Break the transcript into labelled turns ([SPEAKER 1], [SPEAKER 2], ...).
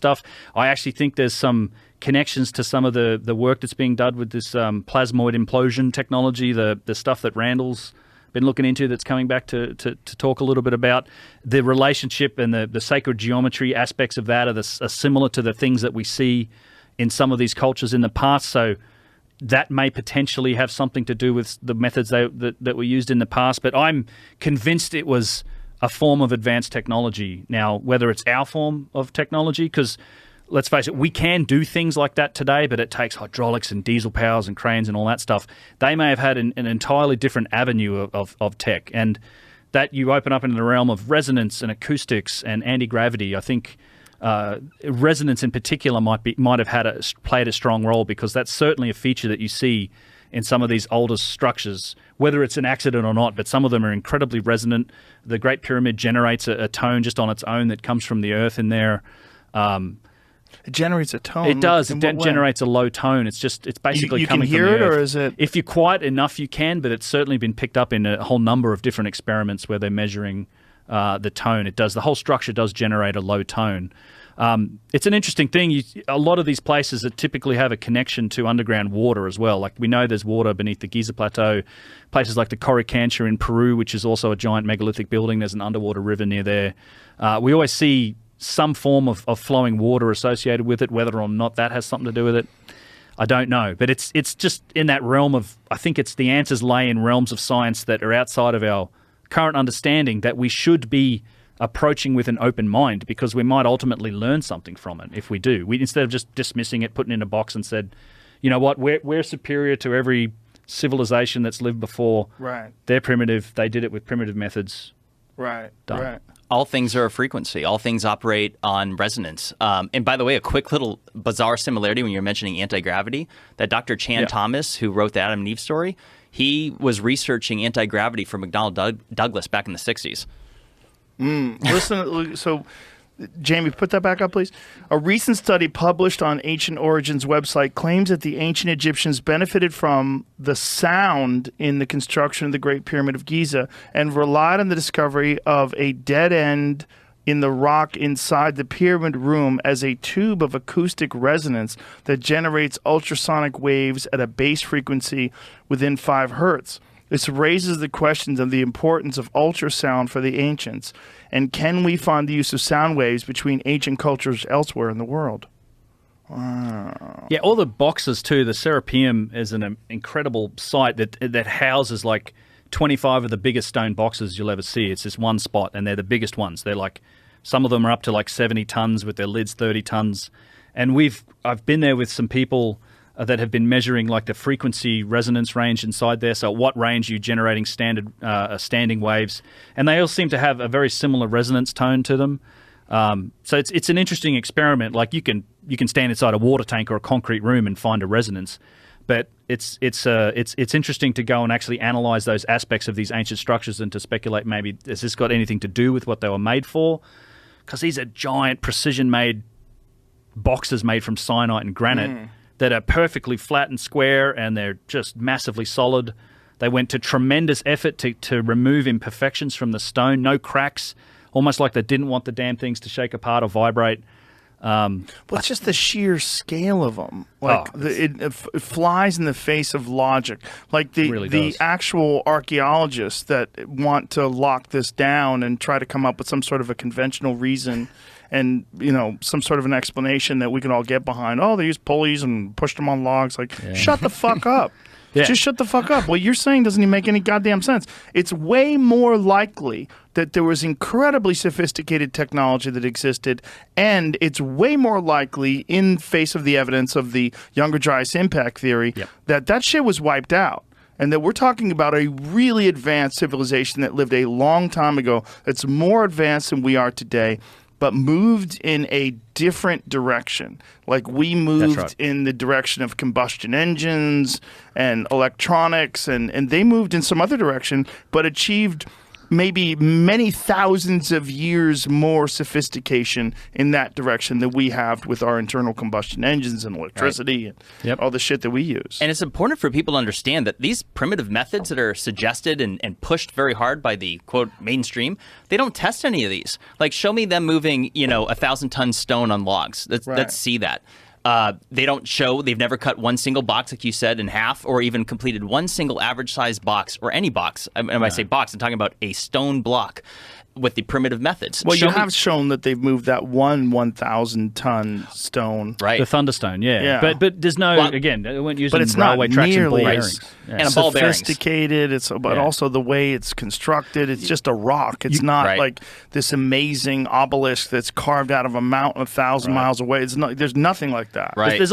[SPEAKER 1] stuff. I actually think there's some connections to some of the work that's being done with this plasmoid implosion technology, the stuff that Randall's been looking into that's coming back to talk a little bit about. The relationship and the sacred geometry aspects of that are similar to the things that we see in some of these cultures in the past. So that may potentially have something to do with the methods that were used in the past. But I'm convinced it was a form of advanced technology. Now, whether it's our form of technology, because let's face it, we can do things like that today, but it takes hydraulics and diesel powers and cranes and all that stuff. They may have had an entirely different avenue of tech. And that you open up into the realm of resonance and acoustics and anti-gravity, I think resonance in particular might have played a strong role, because that's certainly a feature that you see in some of these older structures, whether it's an accident or not, but some of them are incredibly resonant. The Great Pyramid generates a tone just on its own that comes from the earth in there.
[SPEAKER 2] It generates a tone.
[SPEAKER 1] It does. It generates a low tone. It's basically coming from the earth. You can hear it, or is it? If you're quiet enough, you can, but it's certainly been picked up in a whole number of different experiments where they're measuring the tone. The whole structure does generate a low tone. It's an interesting thing. A lot of these places that typically have a connection to underground water as well. Like we know there's water beneath the Giza Plateau. Places like the Coricancha in Peru, which is also a giant megalithic building. There's an underwater river near there. We always see some form of flowing water associated with it. Whether or not that has something to do with it, I don't know. But it's just in that realm of, I think it's the answers lay in realms of science that are outside of our current understanding, that we should be approaching with an open mind, because we might ultimately learn something from it if we do. Instead of just dismissing it, putting it in a box and said, you know what, we're superior to every civilization that's lived before.
[SPEAKER 2] Right.
[SPEAKER 1] They're primitive. They did it with primitive methods.
[SPEAKER 2] Right.
[SPEAKER 1] Done.
[SPEAKER 2] Right.
[SPEAKER 3] All things are a frequency. All things operate on resonance. And by the way, a quick little bizarre similarity when you're mentioning anti-gravity, that Dr. Chan Thomas, who wrote the Adam and Eve story, he was researching anti-gravity for McDonnell Douglas back in the 60s.
[SPEAKER 2] Listen, so Jamie, put that back up, please. A recent study published on Ancient Origins website claims that the ancient Egyptians benefited from the sound in the construction of the Great Pyramid of Giza and relied on the discovery of a dead end in the rock inside the pyramid room as a tube of acoustic resonance that generates ultrasonic waves at a base frequency within 5 hertz. This raises the questions of the importance of ultrasound for the ancients, and can we find the use of sound waves between ancient cultures elsewhere in the world? Wow.
[SPEAKER 1] Yeah, all the boxes too. The Serapeum is an incredible site that houses like 25 of the biggest stone boxes you'll ever see. It's this one spot, and they're the biggest ones. They're like, some of them are up to like 70 tons with their lids 30 tons. And I've been there with some people that have been measuring like the frequency resonance range inside there. So at what range are you generating standing waves? And they all seem to have a very similar resonance tone to them. So it's an interesting experiment. Like you can stand inside a water tank or a concrete room and find a resonance. But it's interesting to go and actually analyze those aspects of these ancient structures and to speculate, maybe has this got anything to do with what they were made for? Because these are giant precision-made boxes made from syenite and granite that are perfectly flat and square, and they're just massively solid. They went to tremendous effort to remove imperfections from the stone, no cracks, almost like they didn't want the damn things to shake apart or vibrate.
[SPEAKER 2] Well, it's just the sheer scale of them. Like it flies in the face of logic. Like the actual archaeologists that want to lock this down and try to come up with some sort of a conventional reason and, some sort of an explanation that we can all get behind. Oh, they used pulleys and pushed them on logs. Like, shut the fuck up. Yeah. Just shut the fuck up. What you're saying doesn't even make any goddamn sense. It's way more likely that there was incredibly sophisticated technology that existed, and it's way more likely, in face of the evidence of the Younger Dryas impact theory, that shit was wiped out. And that we're talking about a really advanced civilization that lived a long time ago that's more advanced than we are today, but moved in a different direction. Like we moved in the direction of combustion engines and electronics, and they moved in some other direction, but achieved maybe many thousands of years more sophistication in that direction than we have with our internal combustion engines and electricity and all the shit that we use.
[SPEAKER 3] And it's important for people to understand that these primitive methods that are suggested and pushed very hard by the, quote, mainstream, they don't test any of these. Like, show me them moving, 1,000-ton stone on logs. Let's see that. They don't show, they've never cut one single box, like you said, in half, or even completed one single average size box, or any box. And when I say box, I'm talking about a stone block with the primitive methods.
[SPEAKER 2] Well, you have shown that they've moved that 1,000-ton stone.
[SPEAKER 3] Right.
[SPEAKER 1] The Thunderstone, yeah. But there's no, again, they weren't using railway tracks and ball bearings.
[SPEAKER 3] And a ball bearings.
[SPEAKER 2] Sophisticated, but also the way it's constructed, it's just a rock. It's not like this amazing obelisk that's carved out of a mountain 1,000 miles away. It's not, there's nothing like that.
[SPEAKER 3] Right.